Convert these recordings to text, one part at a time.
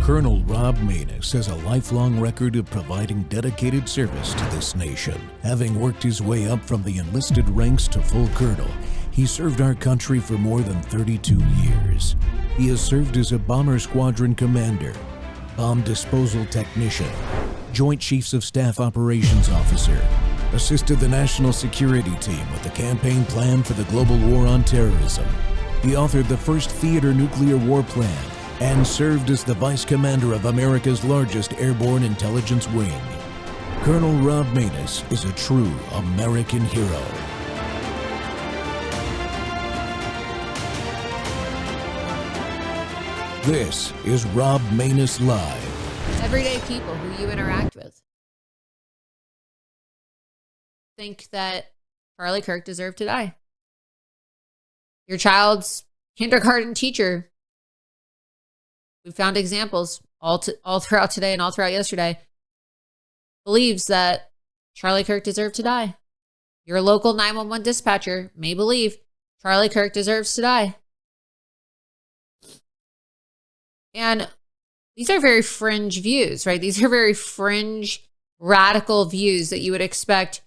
Colonel Rob Maness has a lifelong record of providing dedicated service to this nation. Having worked his way up from the enlisted ranks to full colonel, he served our country for more than 32 years. He has served as a bomber squadron commander, bomb disposal technician, Joint Chiefs of Staff operations officer, assisted the national security team with the campaign plan for the global war on terrorism. He authored the first theater nuclear war plan and served as the vice commander of America's largest airborne intelligence wing. Colonel Rob Maness is a true American hero. This is Rob Maness Live. Everyday people who you interact with think that Charlie Kirk deserved to die. Your child's kindergarten teacher, we found examples all throughout today and all throughout yesterday, believes that Charlie Kirk deserved to die. Your local 911 dispatcher may believe Charlie Kirk deserves to die. And these are very fringe views, right? These are very fringe, radical views that you would expect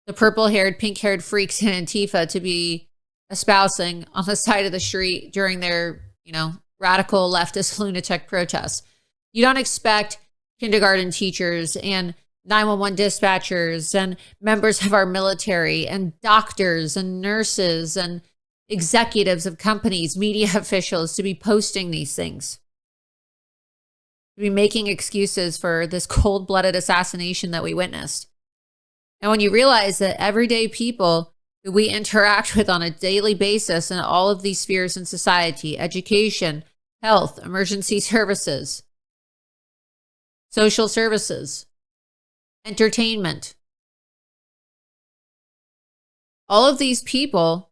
the purple-haired, pink-haired freaks in Antifa to be espousing on the side of the street during their, radical leftist lunatic protests. You don't expect kindergarten teachers and 911 dispatchers and members of our military and doctors and nurses and executives of companies, media officials to be posting these things, to be making excuses for this cold-blooded assassination that we witnessed. And when you realize that everyday people who we interact with on a daily basis in all of these spheres in society, education, health, emergency services, social services, entertainment, all of these people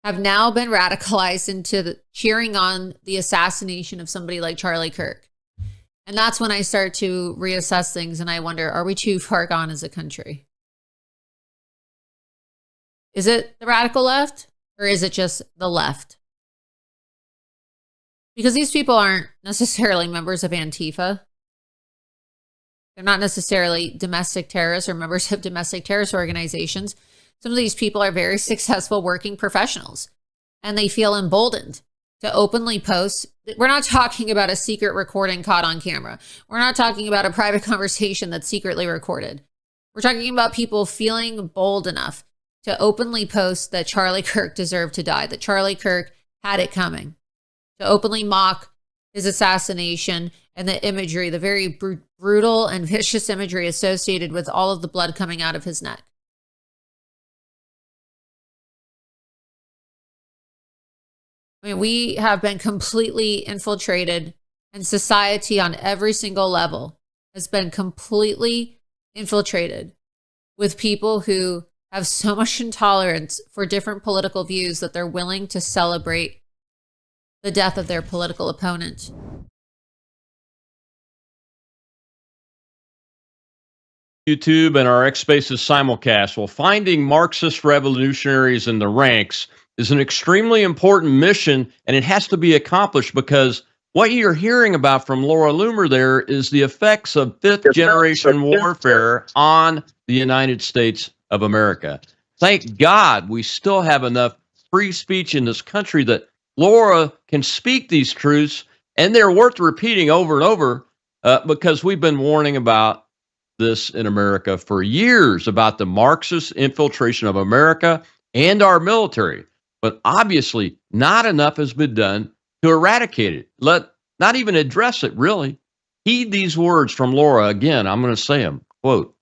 have now been radicalized into cheering on the assassination of somebody like Charlie Kirk. And that's when I start to reassess things and I wonder, are we too far gone as a country? Is it the radical left or is it just the left? Because these people aren't necessarily members of Antifa. They're not necessarily domestic terrorists or members of domestic terrorist organizations. Some of these people are very successful working professionals and they feel emboldened to openly post. We're not talking about a secret recording caught on camera. We're not talking about a private conversation that's secretly recorded. We're talking about people feeling bold enough to openly post that Charlie Kirk deserved to die, that Charlie Kirk had it coming, to openly mock his assassination and the imagery, the very brutal and vicious imagery associated with all of the blood coming out of his neck. I mean, we have been completely infiltrated, and society on every single level has been completely infiltrated with people who have so much intolerance for different political views that they're willing to celebrate the death of their political opponent. YouTube and our X Spaces simulcast. Well, finding Marxist revolutionaries in the ranks is an extremely important mission, and it has to be accomplished because what you're hearing about from Laura Loomer there is the effects of fifth-generation warfare on the United States of America. Thank God we still have enough free speech in this country that Laura can speak these truths, and they're worth repeating over and over because we've been warning about this in America for years, about the Marxist infiltration of America and our military. But obviously, not enough has been done to eradicate it. Not even address it, really. Heed these words from Laura. Again, I'm going to say them. Quote,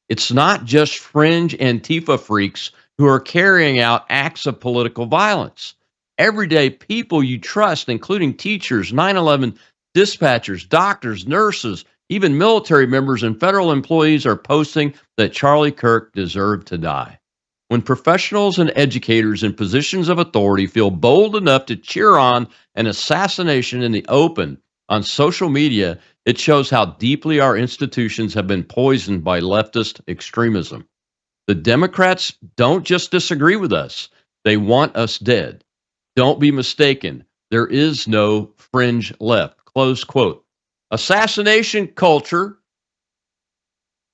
"It's not just fringe Antifa freaks who are carrying out acts of political violence. Everyday people you trust, including teachers, 911 dispatchers, doctors, nurses, even military members and federal employees are posting that Charlie Kirk deserved to die. When professionals and educators in positions of authority feel bold enough to cheer on an assassination in the open on social media, it shows how deeply our institutions have been poisoned by leftist extremism. The Democrats don't just disagree with us, they want us dead. Don't be mistaken. There is no fringe left. Close quote. Assassination culture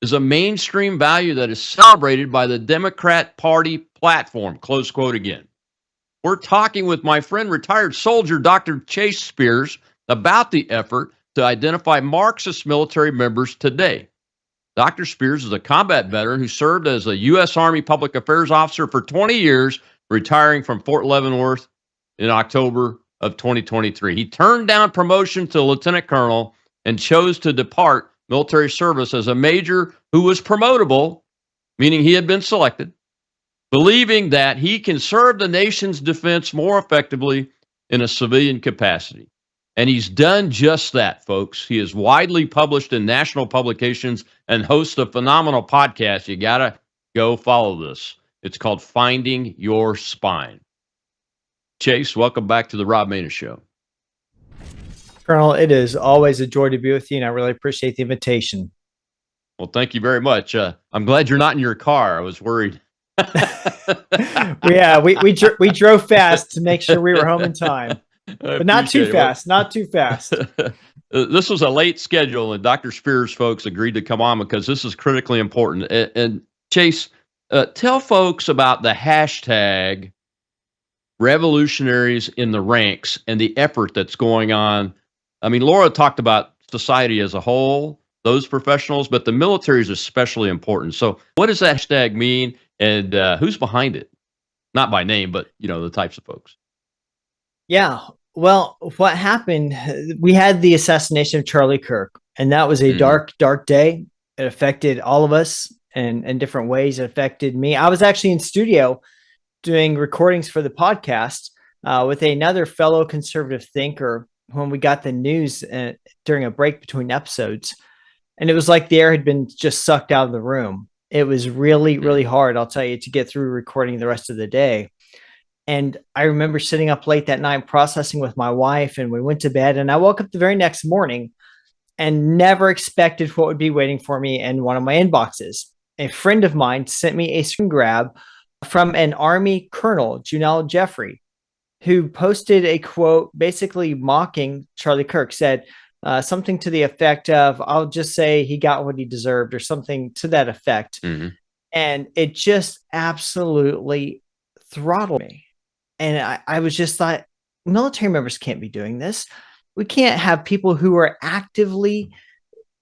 is a mainstream value that is celebrated by the Democrat Party platform. Close quote again. We're talking with my friend, retired soldier Dr. Chase Spears, about the effort to identify Marxist military members today. Dr. Spears is a combat veteran who served as a U.S. Army public affairs officer for 20 years, retiring from Fort Leavenworth in October of 2023. He turned down promotion to lieutenant colonel and chose to depart military service as a major who was promotable, meaning he had been selected, believing that he can serve the nation's defense more effectively in a civilian capacity. And he's done just that, folks. He is widely published in national publications and hosts a phenomenal podcast. You got to go follow this. It's called Finding Your Spine. Chase, welcome back to the Rob Maness Show. Colonel, it is always a joy to be with you, and I really appreciate the invitation. Well, thank you very much. I'm glad you're not in your car. I was worried. Yeah, we drove fast to make sure we were home in time, but not too fast. Not too fast. This was a late schedule, and Dr. Spears folks agreed to come on because this is critically important. And Chase, tell folks about the hashtag revolutionaries in the ranks and the effort that's going on. I mean, Laura talked about society as a whole, those professionals, but the military is especially important. So what does that hashtag mean, and who's behind it? Not by name, but, the types of folks. Yeah. Well, what happened, we had the assassination of Charlie Kirk, and that was a dark, dark day. It affected all of us in different ways. It affected me. I was actually in studio doing recordings for the podcast with another fellow conservative thinker when we got the news during a break between episodes. And it was like the air had been just sucked out of the room. It was really, really hard, I'll tell you, to get through recording the rest of the day. And I remember sitting up late that night processing with my wife, and we went to bed, and I woke up the very next morning and never expected what would be waiting for me in one of my inboxes. A friend of mine sent me a screen grab from an Army colonel, Junell Jeffrey, who posted a quote basically mocking Charlie Kirk, said something to the effect of, I'll just say he got what he deserved, or something to that effect. Mm-hmm. And it just absolutely throttled me. And I was just thought, military members can't be doing this. We can't have people who are actively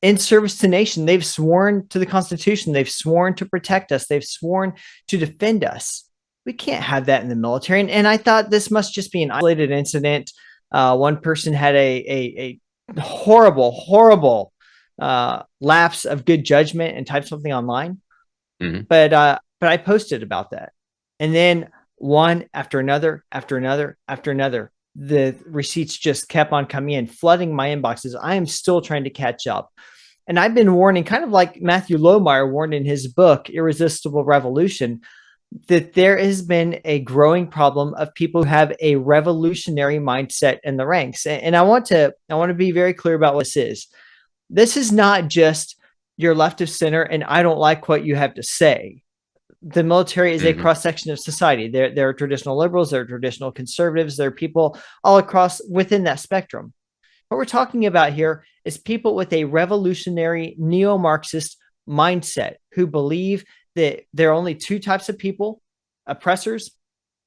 in service to nation. They've sworn to the Constitution. They've sworn to protect us. They've sworn to defend us. We can't have that in the military. And I thought this must just be an isolated incident. One person had a horrible lapse of good judgment and typed something online. Mm-hmm. But I posted about that. And then one after another, the receipts just kept on coming in, flooding my inboxes. I am still trying to catch up. And I've been warning, kind of like Matthew Lohmeyer warned in his book, Irresistible Revolution, that there has been a growing problem of people who have a revolutionary mindset in the ranks. And I want to be very clear about what this is. This is not just your left of center and I don't like what you have to say. The military is a cross-section of society. There are traditional liberals, there are traditional conservatives, there are people all across within that spectrum. What we're talking about here is people with a revolutionary neo-Marxist mindset who believe that there are only two types of people, oppressors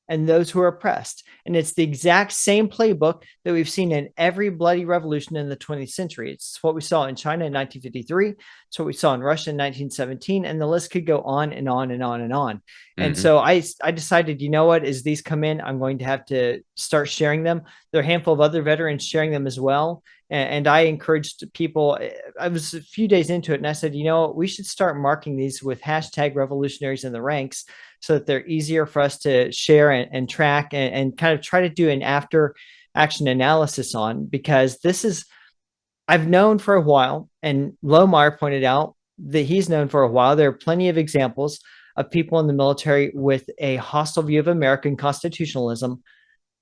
and those who are oppressed. And it's the exact same playbook that we've seen in every bloody revolution in the 20th century. It's what we saw in China in 1953. It's what we saw in Russia in 1917. And the list could go on and on and on and on. Mm-hmm. And so I decided, you know what, as these come in, I'm going to have to start sharing them. There are a handful of other veterans sharing them as well. And I encouraged people, I was a few days into it, and I said, we should start marking these with hashtag revolutionaries in the ranks so that they're easier for us to share and track and kind of try to do an after action analysis on, because this is, I've known for a while, and Lohmeyer pointed out that he's known for a while. There are plenty of examples of people in the military with a hostile view of American constitutionalism.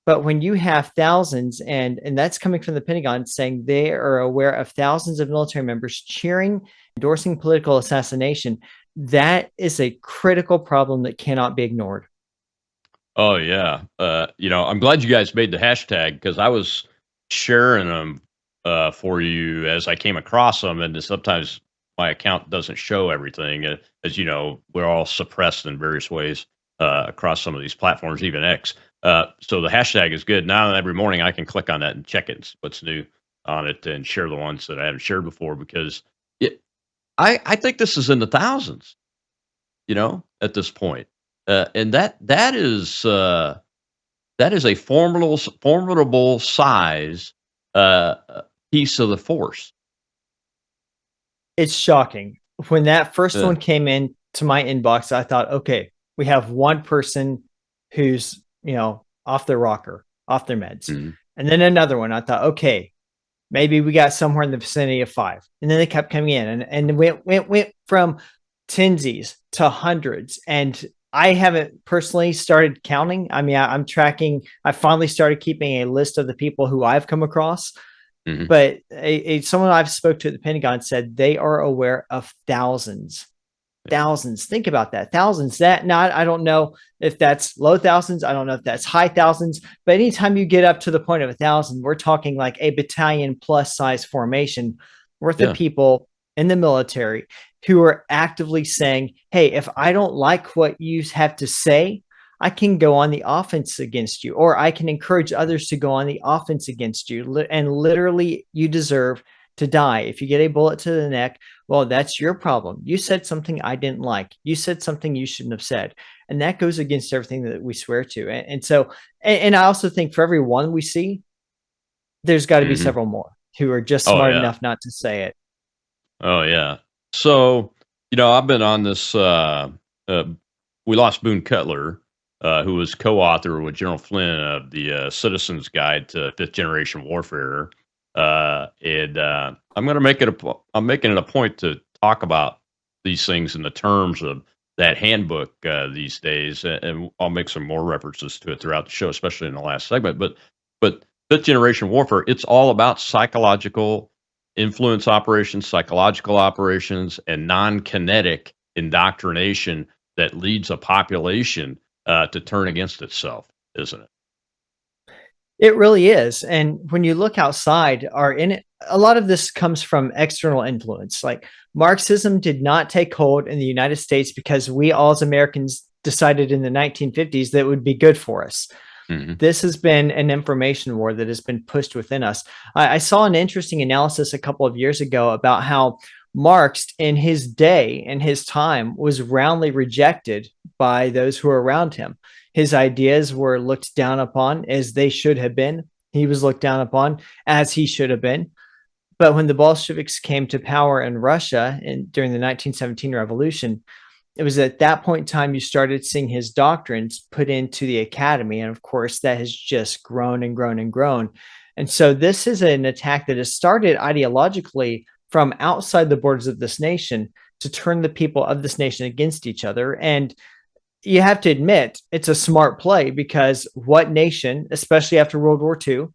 But when you have thousands, and that's coming from the Pentagon, saying they are aware of thousands of military members cheering, endorsing political assassination, that is a critical problem that cannot be ignored. Oh yeah. I'm glad you guys made the hashtag because I was sharing them for you as I came across them, and sometimes my account doesn't show everything. As you know, we're all suppressed in various ways across some of these platforms, even X. So the hashtag is good. Now every morning I can click on that and check it, what's new on it, and share the ones that I haven't shared before because it, I think this is in the thousands. At this point. And that is a formidable size piece of the force. It's shocking. When that first Uh, one came in to my inbox, I thought, okay, we have one person who's, off their rocker, off their meds. mhm. And then another one. I thought, okay, maybe we got somewhere in the vicinity of 5. And then they kept coming in and went from tensies to hundreds. And I haven't personally started counting. I mean, I'm tracking. I finally started keeping a list of the people who I've come across. Mhm. But someone I've spoke to at the Pentagon said they are aware of thousands. Thousands. Think about that. Thousands. That not, I don't know if that's low thousands. I don't know if that's high thousands. But anytime you get up to the point of 1,000, we're talking like a battalion plus size formation worth Yeah. of people in the military who are actively saying, hey, if I don't like what you have to say, I can go on the offense against you, or I can encourage others to go on the offense against you. And literally, you deserve to die. If you get a bullet to the neck, well, that's your problem. You said something I didn't like. You said something you shouldn't have said. And that goes against everything that we swear to. And so, and I also think for every one we see, there's got to be Mhm. several more who are just Oh smart yeah. enough not to say it. Oh yeah. So, I've been on this uh we lost Boone Cutler, who was co-author with General Flynn of the Citizen's Guide to Fifth Generation Warfare. And I'm making it a point to talk about these things in the terms of that handbook these days, and I'll make some more references to it throughout the show, especially in the last segment. But fifth generation warfare, it's all about psychological influence operations, psychological operations, and non-kinetic indoctrination that leads a population to turn against itself, isn't it? It really is. And when you look outside, a lot of this comes from external influence. Like Marxism did not take hold in the United States because we all as Americans decided in the 1950s that it would be good for us. Hmm. This has been an information war that has been pushed within us. I saw an interesting analysis a couple of years ago about how Marx in his day and his time was roundly rejected by those who were around him. His ideas were looked down upon as they should have been. He was looked down upon as he should have been. But when the Bolsheviks came to power in Russia during the 1917 revolution, it was at that point in time you started seeing his doctrines put into the academy. And of course, that has just grown and grown and grown. And so this is an attack that has started ideologically from outside the borders of this nation to turn the people of this nation against each other. And you have to admit it's a smart play because what nation, especially after World War II,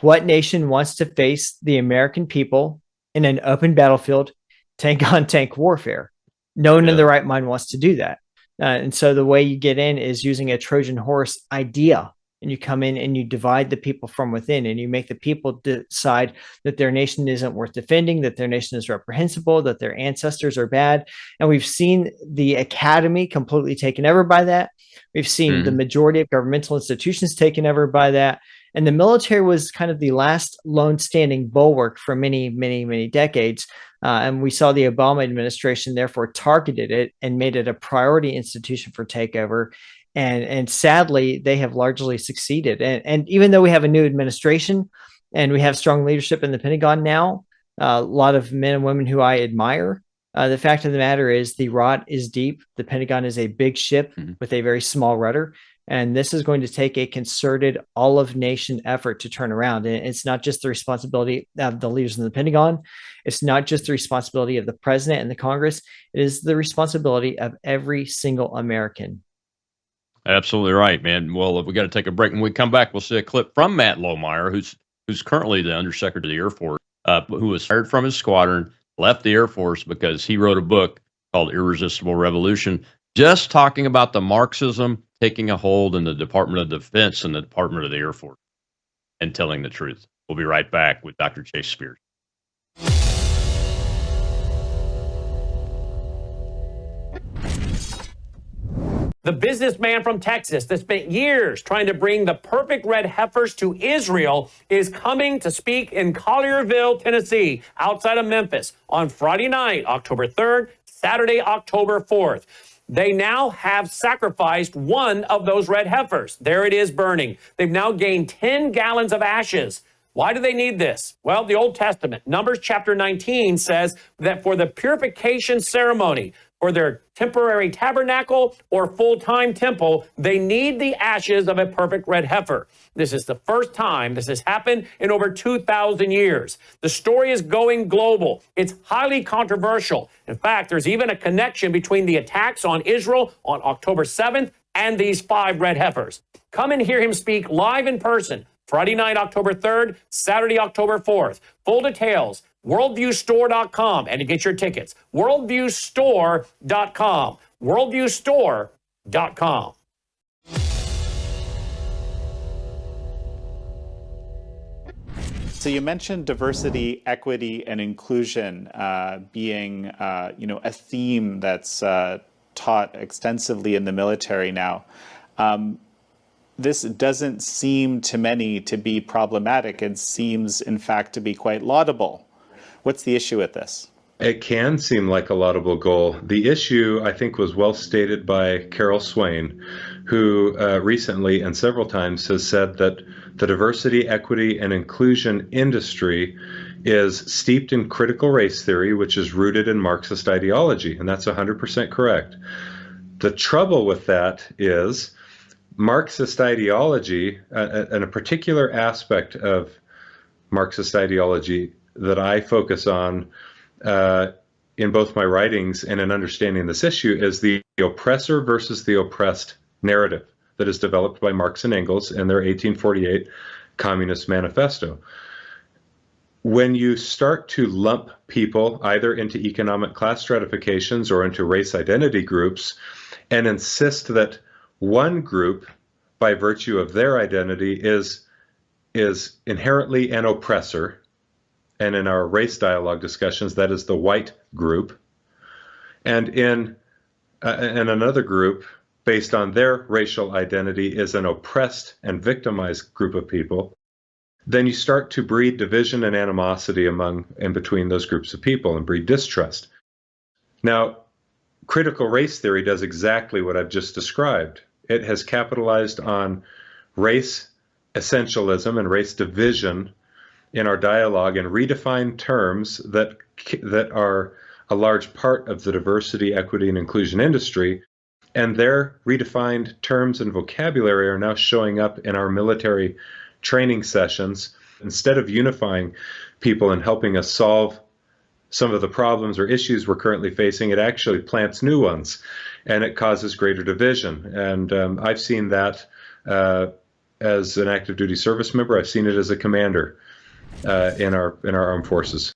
what nation wants to face the American people in an open battlefield, tank on tank warfare? No one in Yeah. their right mind wants to do that. And so the way you get in is using a Trojan horse idea. And you come in and you divide the people from within, and you make the people decide that their nation isn't worth defending, that their nation is reprehensible, that their ancestors are bad. And we've seen the academy completely taken over by that. We've seen the Hmm. majority of governmental institutions taken over by that. And the military was kind of the last lone standing bulwark for many, many, many decades. And we saw the Obama administration therefore targeted it and made it a priority institution for takeover. And sadly, they have largely succeeded. And even though we have a new administration and we have strong leadership in the Pentagon now, a lot of men and women who I admire, the fact of the matter is the rot is deep. The Pentagon is a big ship Hmm. with a very small rudder. And this is going to take a concerted, all of nation effort to turn around. And it's not just the responsibility of the leaders in the Pentagon. It's not just the responsibility of the president and the Congress. It is the responsibility of every single American. Absolutely right, man. Well, we got to take a break. When we come back, we'll see a clip from Matt Lohmeyer, who's currently the Undersecretary of the Air Force, who was fired from his squadron, left the Air Force because he wrote a book called Irresistible Revolution. just talking about the Marxism taking a hold in the Department of Defense and the Department of the Air Force and telling the truth. We'll be right back with Dr. Chase Spears. The businessman from Texas that spent years trying to bring the perfect red heifers to Israel is coming to speak in Collierville, Tennessee, outside of Memphis, on Friday night, October 3rd, Saturday, October 4th. They now have sacrificed one of those red heifers. There it is burning. They've now gained 10 gallons of ashes. Why do they need this? Well, the Old Testament, Numbers chapter 19, says that for the purification ceremony, for their temporary tabernacle or full-time temple, they need the ashes of a perfect red heifer. This is the first time this has happened in over 2,000 years. The story is going global. It's highly controversial. In fact, there's even a connection between the attacks on Israel on October 7th and these 5 red heifers. Come and hear him speak live in person, Friday night, October 3rd, Saturday, October 4th. Full details, worldviewstore.com, and to get your tickets, worldviewstore.com, worldviewstore.com. So you mentioned diversity, equity, and inclusion being, a theme that's taught extensively in the military now. This doesn't seem to many to be problematic. It seems, in fact, to be quite laudable. What's the issue with this? It can seem like a laudable goal. The issue, I think, was well stated by Carol Swain, who recently and several times has said that the diversity, equity, and inclusion industry is steeped in critical race theory, which is rooted in Marxist ideology, and that's 100% correct. The trouble with that is Marxist ideology, and a particular aspect of Marxist ideology that I focus on in both my writings and in understanding this issue, is the oppressor versus the oppressed narrative that is developed by Marx and Engels in their 1848 Communist Manifesto. When you start to lump people either into economic class stratifications or into race identity groups and insist that one group, by virtue of their identity, is inherently an oppressor, and in our race dialogue discussions, that is the white group, and in another group, based on their racial identity, is an oppressed and victimized group of people, then you start to breed division and animosity among and between those groups of people and breed distrust. Now, critical race theory does exactly what I've just described. It has capitalized on race essentialism and race division in our dialogue and redefined terms that are a large part of the diversity, equity, and inclusion industry. And their redefined terms and vocabulary are now showing up in our military training sessions. Instead of unifying people and helping us solve some of the problems or issues we're currently facing, it actually plants new ones, and it causes greater division. And I've seen that as an active duty service member. I've seen it as a commander in our armed forces.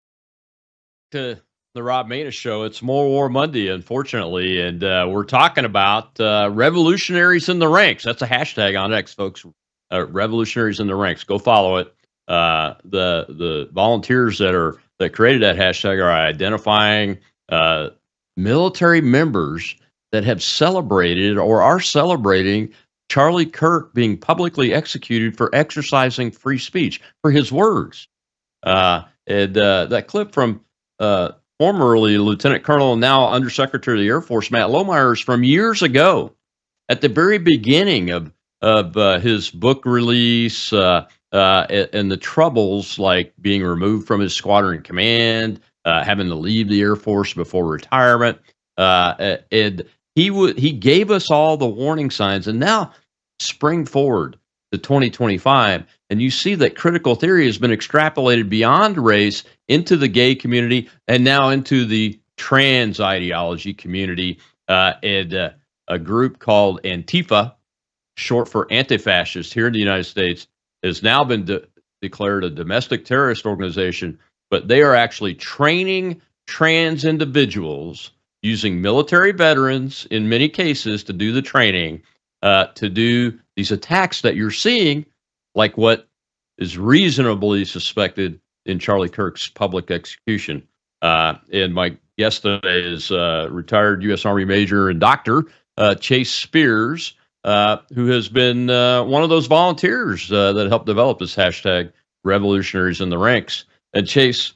To the Rob Maness Show, it's More War Monday, unfortunately, and we're talking about revolutionaries in the ranks. That's a hashtag on X, folks. Revolutionaries in the ranks. Go follow it. The volunteers that created that hashtag are identifying military members that have celebrated or are celebrating Charlie Kirk being publicly executed for exercising free speech, for his words. And that clip from formerly Lieutenant Colonel, now Undersecretary of the Air Force, Matt Lohmeyer, is from years ago, at the very beginning of his book release, and the troubles like being removed from his squadron command, having to leave the Air Force before retirement. And he gave us all the warning signs, and now spring forward to 2025, and you see that critical theory has been extrapolated beyond race into the gay community and now into the trans ideology community. And a group called Antifa, short for anti-fascist, here in the United States, has now been declared a domestic terrorist organization, but they are actually training trans individuals using military veterans in many cases to do the training, to do these attacks that you're seeing, like what is reasonably suspected in Charlie Kirk's public execution. And my guest today is retired U.S. Army Major and Doctor Chase Spears, who has been one of those volunteers that helped develop this hashtag revolutionaries in the ranks. And Chase,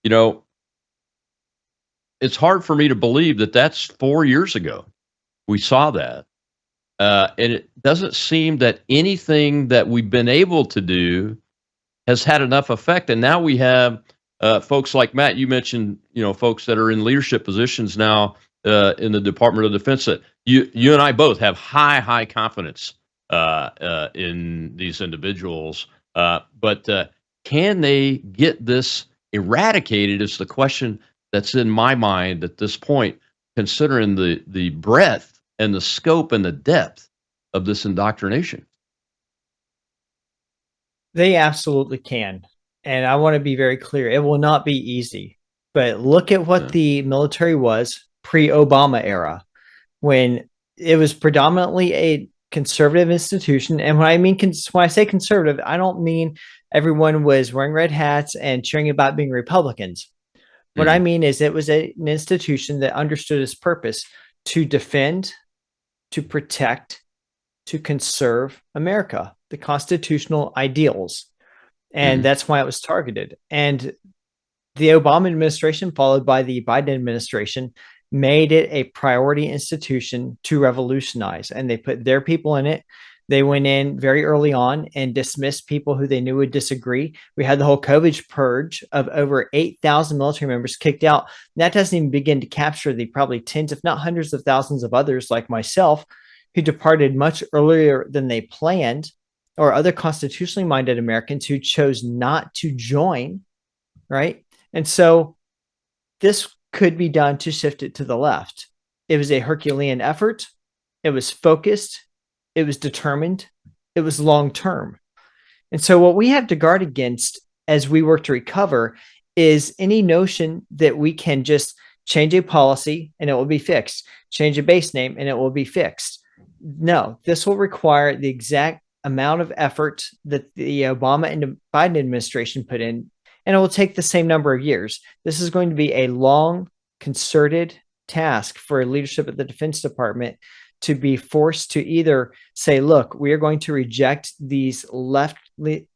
you know, it's hard for me to believe that that's 4 years ago. We saw that. And it doesn't seem that anything that we've been able to do has had enough effect. And now we have folks like Matt, you mentioned, folks that are in leadership positions now in the Department of Defense that you and I both have high confidence in these individuals. But can they get this eradicated is the question that's in my mind at this point, considering the breadth and the scope and the depth of this indoctrination. They absolutely can. And I want to be very clear. It will not be easy. But look at what the military was pre-Obama era, when it was predominantly a conservative institution. And when I say conservative, I don't mean everyone was wearing red hats and cheering about being Republicans. What I mean is it was an institution that understood its purpose to defend, to protect, to conserve America, the constitutional ideals. And that's why it was targeted. And the Obama administration, followed by the Biden administration, made it a priority institution to revolutionize. And they put their people in it. They went in very early on and dismissed people who they knew would disagree. We had the whole COVID purge of over 8,000 military members kicked out. And that doesn't even begin to capture the probably tens, if not hundreds of thousands of others like myself who departed much earlier than they planned, or other constitutionally minded Americans who chose not to join, right? And so this could be done to shift it to the left. It was a Herculean effort. It was focused. It was determined. It was long-term. And so what we have to guard against as we work to recover is any notion that we can just change a policy and it will be fixed, change a base name and it will be fixed. No, this will require the exact amount of effort that the Obama and the Biden administration put in, and it will take the same number of years. This is going to be a long, concerted task for leadership at the Defense Department to be forced to either say, look, we are going to reject these left-leaning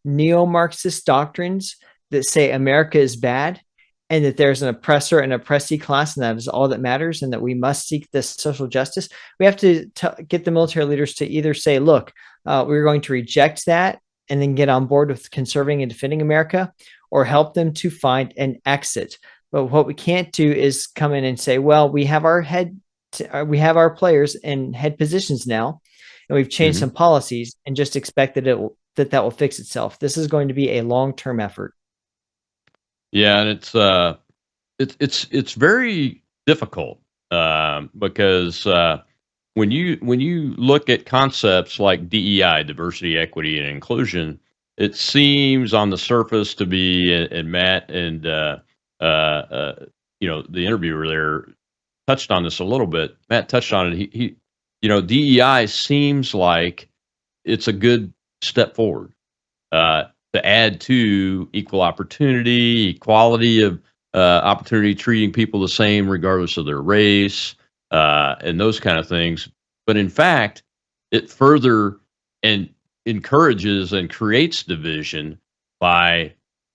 neo-Marxist doctrines that say America is bad and that there's an oppressor and oppressee class, and that is all that matters, and that we must seek this social justice. We have to get the military leaders to either say, look, we're going to reject that and then get on board with conserving and defending America, or help them to find an exit. But what we can't do is come in and say, well, we have our players in head positions now, and we've changed some policies, and just expect that that will fix itself. This is going to be a long-term effort. Yeah, and it's very difficult because when you look at concepts like DEI, diversity, equity, and inclusion, it seems on the surface to be, and Matt and the interviewer there touched on this a little bit. Matt touched on it. He DEI seems like it's a good step forward to add to equal opportunity, equality of opportunity, treating people the same regardless of their race, and those kind of things. But in fact, it further encourages and creates division by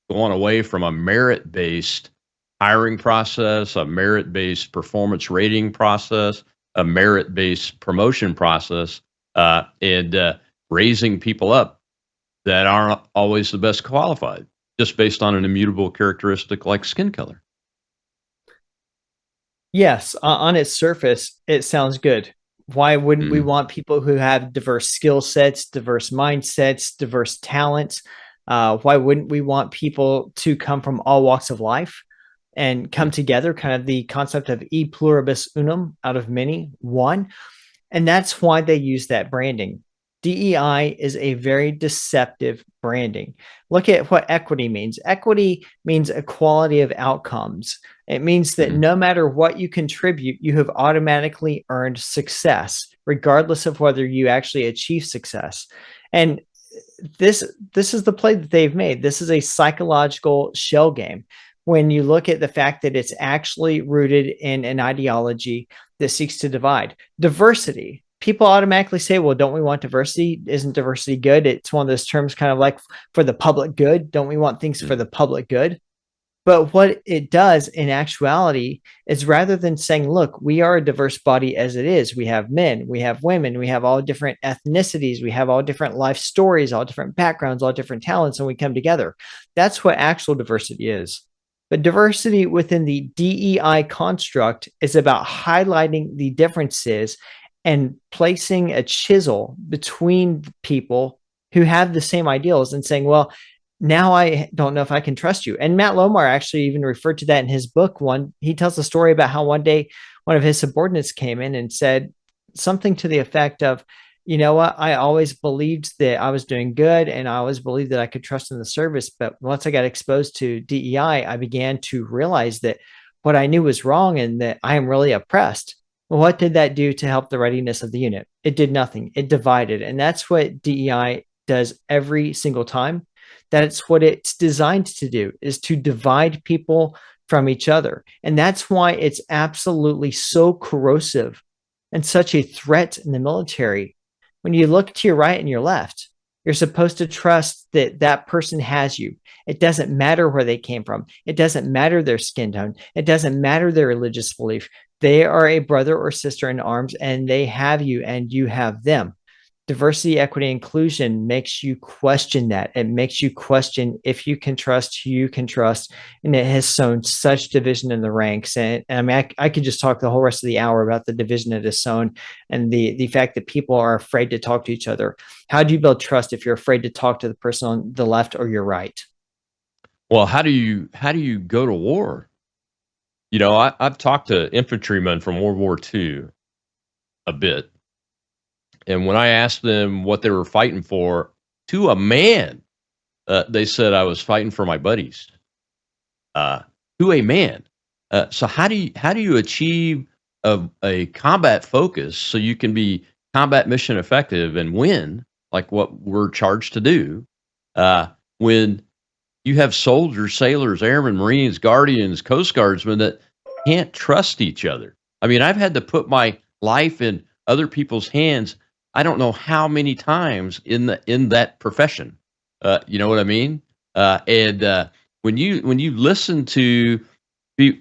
going away from a merit-based hiring process, a merit-based performance rating process, a merit-based promotion process, and raising people up that aren't always the best qualified, just based on an immutable characteristic like skin color. Yes, on its surface, it sounds good. Why wouldn't we want people who have diverse skill sets, diverse mindsets, diverse talents? Why wouldn't we want people to come from all walks of life and come together? Kind of the concept of e pluribus unum, out of many, one. And that's why they use that branding. DEI is a very deceptive branding. Look at what equity means. Equity means equality of outcomes. It means that no matter what you contribute, you have automatically earned success, regardless of whether you actually achieve success. And this is the play that they've made. This is a psychological shell game. When you look at the fact that it's actually rooted in an ideology that seeks to divide. Diversity, people automatically say, well, don't we want diversity? Isn't diversity good? It's one of those terms kind of like for the public good. Don't we want things for the public good? But what it does in actuality is rather than saying, look, we are a diverse body as it is, we have men, we have women, we have all different ethnicities, we have all different life stories, all different backgrounds, all different talents, and we come together. That's what actual diversity is. But diversity within the DEI construct is about highlighting the differences and placing a chisel between people who have the same ideals and saying, well, now I don't know if I can trust you. And Matt Lomar actually even referred to that in his book. He tells a story about how one day one of his subordinates came in and said something to the effect of, you know what, I always believed that I was doing good and I always believed that I could trust in the service. But once I got exposed to DEI, I began to realize that what I knew was wrong and that I am really oppressed. Well, what did that do to help the readiness of the unit? It did nothing. It divided. And that's what DEI does every single time. That's what it's designed to do, is to divide people from each other. And that's why it's absolutely so corrosive and such a threat in the military. When you look to your right and your left, you're supposed to trust that that person has you. It doesn't matter where they came from. It doesn't matter their skin tone. It doesn't matter their religious belief. They are a brother or sister in arms, and they have you and you have them. Diversity, equity, inclusion makes you question that. It makes you question if you can trust who you can trust. And it has sown such division in the ranks. And I mean, I could just talk the whole rest of the hour about the division it has sown and the fact that people are afraid to talk to each other. How do you build trust if you're afraid to talk to the person on the left or your right? Well, how do you go to war? You know, I've talked to infantrymen from World War II a bit. And when I asked them what they were fighting for, to a man, they said I was fighting for my buddies. To a man. So how do you achieve a combat focus so you can be combat mission effective and win, like what we're charged to do, when you have soldiers, sailors, airmen, Marines, Guardians, Coast Guardsmen that can't trust each other? I mean, I've had to put my life in other people's hands. I don't know how many times in that profession. You know what I mean? And when you listen to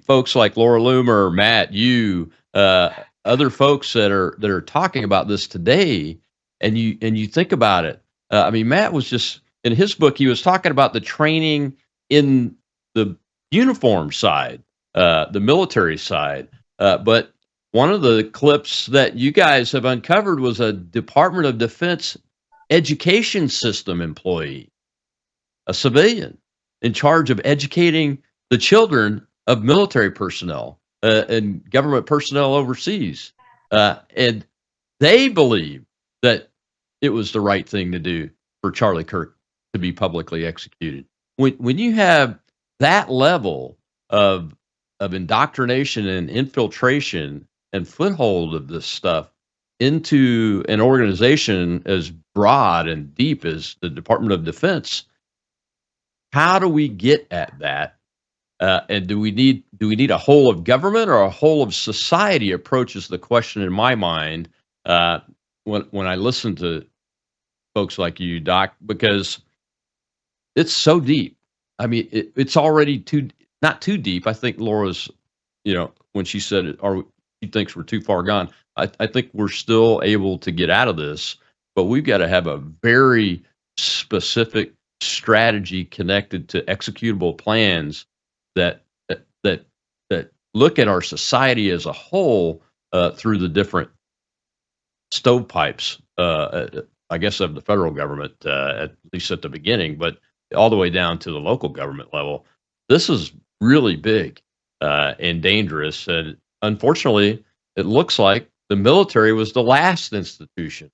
folks like Laura Loomer, Matt, you, other folks that are talking about this today, and you think about it. I mean, Matt was just in his book. He was talking about the training in the uniform side, the military side, but one of the clips that you guys have uncovered was a Department of Defense education system employee, a civilian in charge of educating the children of military personnel and government personnel overseas. And they believe that it was the right thing to do for Charlie Kirk to be publicly executed. When you have that level of indoctrination and infiltration and foothold of this stuff into an organization as broad and deep as the Department of Defense, how do we get at that? And do we need a whole of government or a whole of society approach is the question in my mind when I listen to folks like you, Doc, because it's so deep. I mean, it's already not too deep. I think Laura's, when she said it, she thinks we're too far gone. I think we're still able to get out of this, but we've got to have a very specific strategy connected to executable plans that look at our society as a whole through the different stovepipes, I guess, of the federal government, at least at the beginning, but all the way down to the local government level. This is really big and dangerous. And unfortunately, it looks like the military was the last institution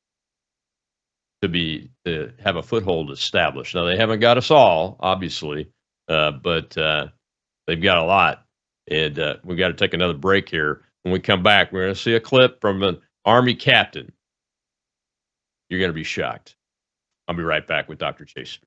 to have a foothold established. Now they haven't got us all, obviously, but they've got a lot. And we've got to take another break here. When we come back, we're going to see a clip from an Army captain. You're going to be shocked. I'll be right back with Dr. Chase.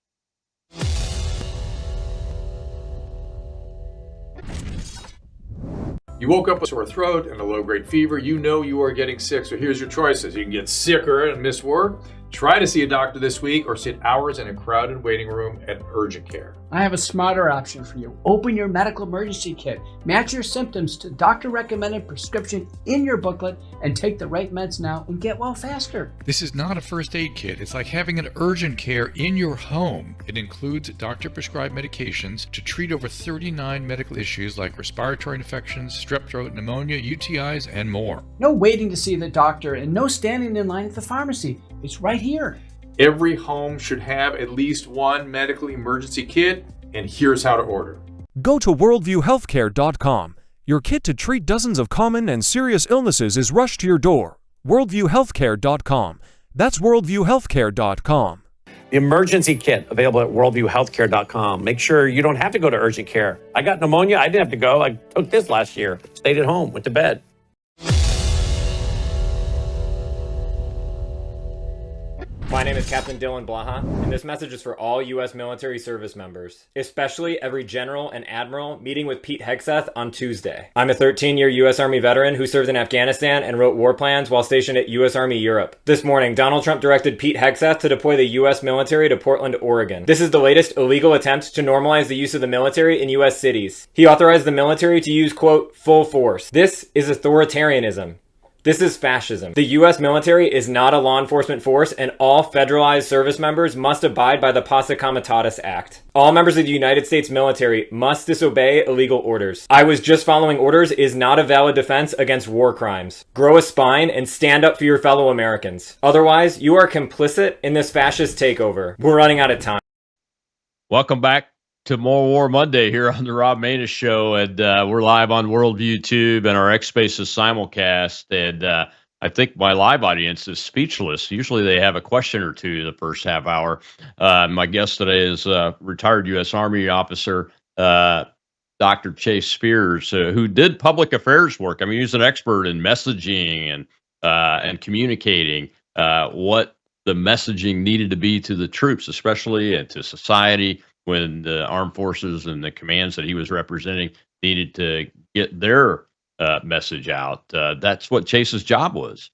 You woke up with a sore throat and a low-grade fever. You know you are getting sick, so here's your choices. You can get sicker and miss work. Try to see a doctor this week, or sit hours in a crowded waiting room at urgent care. I have a smarter option for you. Open your medical emergency kit. Match your symptoms to doctor-recommended prescription in your booklet and take the right meds now and get well faster. This is not a first aid kit. It's like having an urgent care in your home. It includes doctor-prescribed medications to treat over 39 medical issues like respiratory infections, strep throat, pneumonia, UTIs, and more. No waiting to see the doctor and no standing in line at the pharmacy. It's right here. Every home should have at least one medical emergency kit, and here's how to order. Go to worldviewhealthcare.com. Your kit to treat dozens of common and serious illnesses is rushed to your door. worldviewhealthcare.com. That's worldviewhealthcare.com. The emergency kit available at worldviewhealthcare.com. Make sure you don't have to go to urgent care. I got pneumonia. I didn't have to go. I took this last year. Stayed at home. Went to bed. My name is Captain Dylan Blaha, and this message is for all U.S. military service members, especially every general and admiral meeting with Pete Hegseth on Tuesday. I'm a 13-year U.S. Army veteran who served in Afghanistan and wrote war plans while stationed at U.S. Army Europe. This morning, Donald Trump directed Pete Hegseth to deploy the U.S. military to Portland, Oregon. This is the latest illegal attempt to normalize the use of the military in U.S. cities. He authorized the military to use, quote, full force. This is authoritarianism. This is fascism. The U.S. military is not a law enforcement force, and all federalized service members must abide by the Pasa Comitatus Act. All members of the United States military must disobey illegal orders. I was just following orders is not a valid defense against war crimes. Grow a spine and stand up for your fellow Americans. Otherwise, you are complicit in this fascist takeover. We're running out of time. Welcome back to More War Monday here on the Rob Maness Show, and we're live on Worldview Tube and our X Spaces simulcast. And I think my live audience is speechless. Usually they have a question or two the first half hour. My guest today is retired U.S. Army officer Dr. Chase Spears, who did public affairs work. I mean, he's an expert in messaging and communicating what the messaging needed to be to the troops, especially, and to society, when the armed forces and the commands that he was representing needed to get their message out. That's what Chase's job was.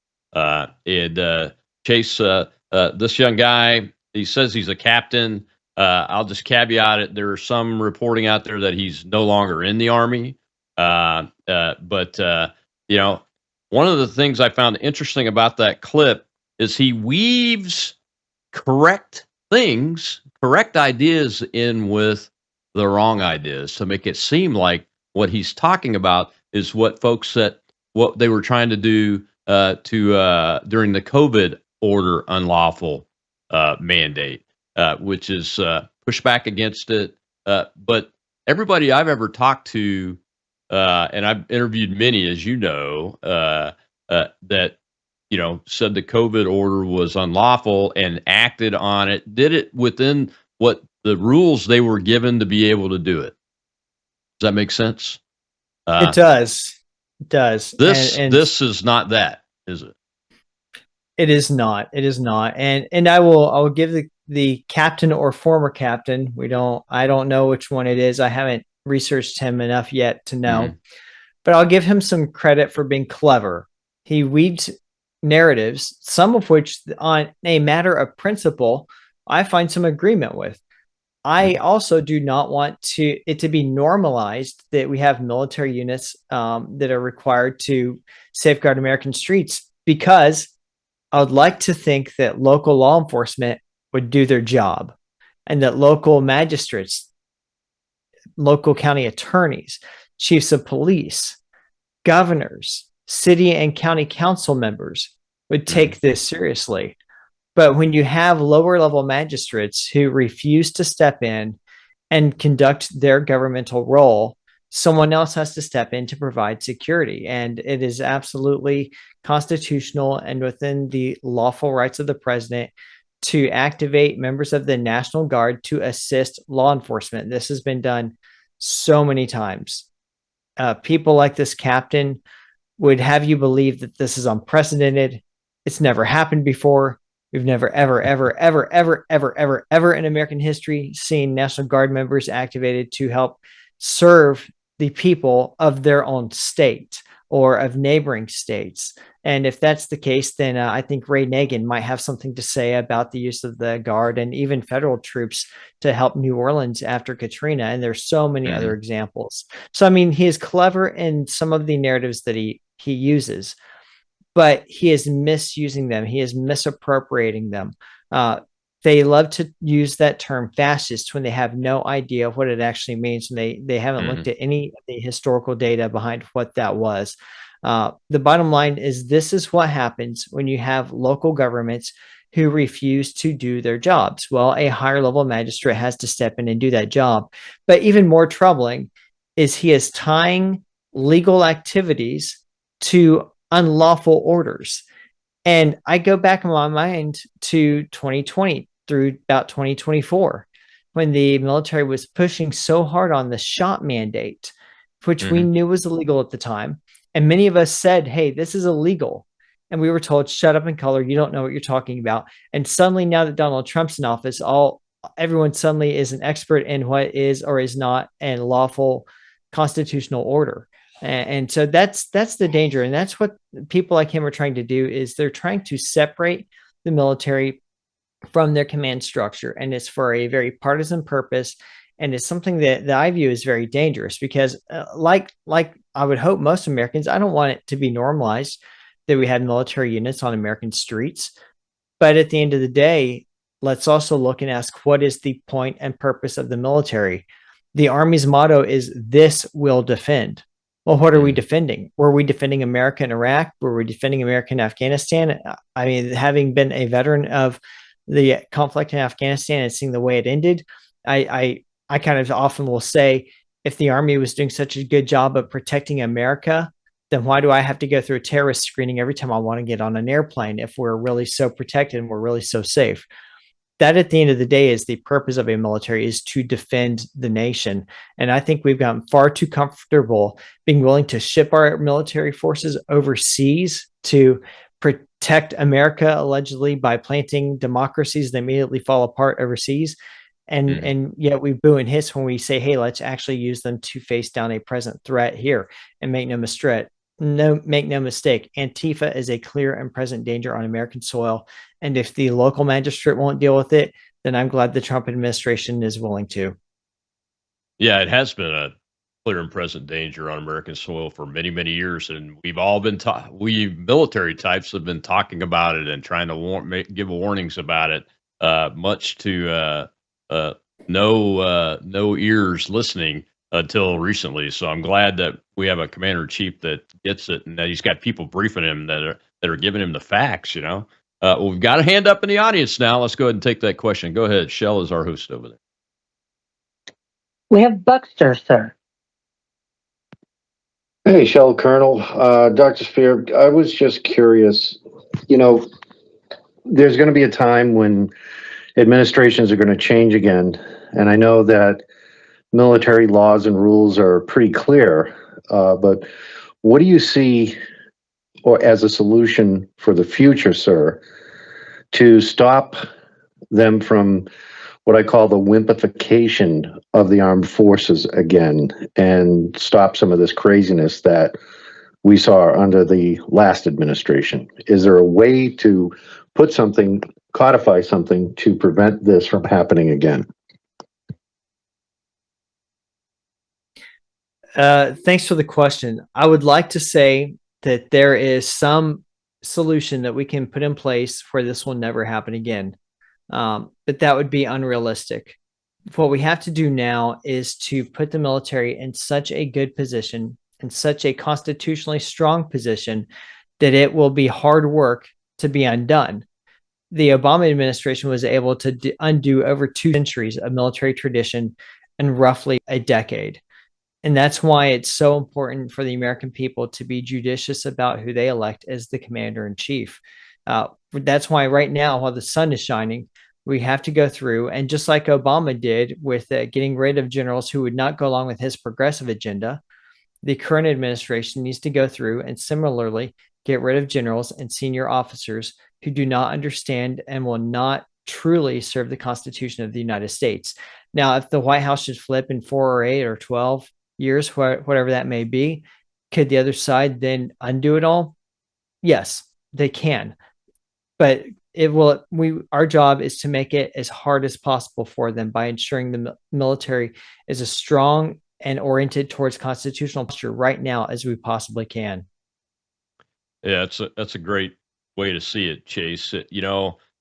Chase, this young guy, he says he's a captain. I'll just caveat it. There's some reporting out there that he's no longer in the Army. But you know, one of the things I found interesting about that clip is he weaves correct ideas in with the wrong ideas to make it seem like what he's talking about is what folks what they were trying to do during the COVID order unlawful mandate, which is push back against it. But everybody I've ever talked to, and I've interviewed many, as you know, that said the COVID order was unlawful and acted on it, did it within what the rules they were given to be able to do it. Does that make sense? It does. It does. This is not that, is it? It is not. It is not. And I will give the captain or former captain. I don't know which one it is. I haven't researched him enough yet to know. Mm-hmm. But I'll give him some credit for being clever. He weaved narratives, some of which on a matter of principle, I find some agreement with. I also do not want it to be normalized that we have military units that are required to safeguard American streets, because I would like to think that local law enforcement would do their job, and that local magistrates, local county attorneys, chiefs of police, governors, city and county council members would take this seriously. But when you have lower level magistrates who refuse to step in and conduct their governmental role, someone else has to step in to provide security. And it is absolutely constitutional and within the lawful rights of the president to activate members of the National Guard to assist law enforcement. This has been done so many times. People like this captain would have you believe that this is unprecedented. It's never happened before. We've never, ever, ever, ever, ever, ever, ever, ever in American history seen National Guard members activated to help serve the people of their own state or of neighboring states. And if that's the case, then I think Ray Nagin might have something to say about the use of the Guard and even federal troops to help New Orleans after Katrina. And there's so many other examples. So, I mean, he is clever in some of the narratives that he uses, but he is misusing them. He is misappropriating them. They love to use that term fascist when they have no idea of what it actually means, and they haven't looked at any of the historical data behind what that was. The bottom line is this is what happens when you have local governments who refuse to do their jobs. Well, a higher level magistrate has to step in and do that job. But even more troubling is he is tying legal activities to unlawful orders. And I go back in my mind to 2020 through about 2024, when the military was pushing so hard on the shot mandate, which we knew was illegal at the time. And many of us said, hey, this is illegal. And we were told, shut up and color. You don't know what you're talking about. And suddenly, now that Donald Trump's in office, everyone suddenly is an expert in what is or is not a lawful constitutional order. And so that's the danger. And that's what people like him are trying to do, is they're trying to separate the military from their command structure. And it's for a very partisan purpose. And it's something that I view as very dangerous, because like I would hope most Americans, I don't want it to be normalized that we had military units on American streets. But at the end of the day, let's also look and ask, what is the point and purpose of the military? The Army's motto is, this will defend. Well, what are we defending? Were we defending America in Iraq? Were we defending America in Afghanistan? I mean, having been a veteran of the conflict in Afghanistan and seeing the way it ended, I kind of often will say, if the Army was doing such a good job of protecting America, then why do I have to go through a terrorist screening every time I want to get on an airplane if we're really so protected and we're really so safe? That, at the end of the day, is the purpose of a military, is to defend the nation. And I think we've gotten far too comfortable being willing to ship our military forces overseas to protect America, allegedly by planting democracies that immediately fall apart overseas. And yet we boo and hiss when we say, hey, let's actually use them to face down a present threat here. And make no mistake, Antifa is a clear and present danger on American soil. And if the local magistrate won't deal with it, then I'm glad the Trump administration is willing to. Yeah, it has been a clear and present danger on American soil for many, many years. And we've all been we military types have been talking about it and trying to give warnings about it, much to no ears listening until recently. So I'm glad that we have a commander in chief that gets it, and that he's got people briefing him that are giving him the facts. Well, we've got a hand up in the audience now. Let's go ahead and take that question. Go ahead. Shell is our host over there. We have Buckster, sir. Hey, Shell Colonel, Dr. Spear, I was just curious, there's going to be a time when administrations are going to change again. And I know that military laws and rules are pretty clear, but what do you see or as a solution for the future, sir, to stop them from what I call the wimpification of the armed forces again, and stop some of this craziness that we saw under the last administration? Is there a way to codify something to prevent this from happening again? Thanks for the question. I would like to say that there is some solution that we can put in place where this will never happen again. But that would be unrealistic. What we have to do now is to put the military in such a good position, in such a constitutionally strong position, that it will be hard work to be undone. The Obama administration was able to undo over 2 centuries of military tradition in roughly a decade. And that's why it's so important for the American people to be judicious about who they elect as the commander in chief. That's why right now, while the sun is shining, We have to go through, and just like Obama did with getting rid of generals who would not go along with his progressive agenda, the current administration needs to go through and similarly get rid of generals and senior officers who do not understand and will not truly serve the Constitution of the United States. Now, if the White House should flip in 4 or 8 or 12 years, whatever that may be, could the other side then undo it all? Yes, they can. But our job is to make it as hard as possible for them by ensuring the military is as strong and oriented towards constitutional posture right now as we possibly can. Yeah, that's a great way to see it, Chase.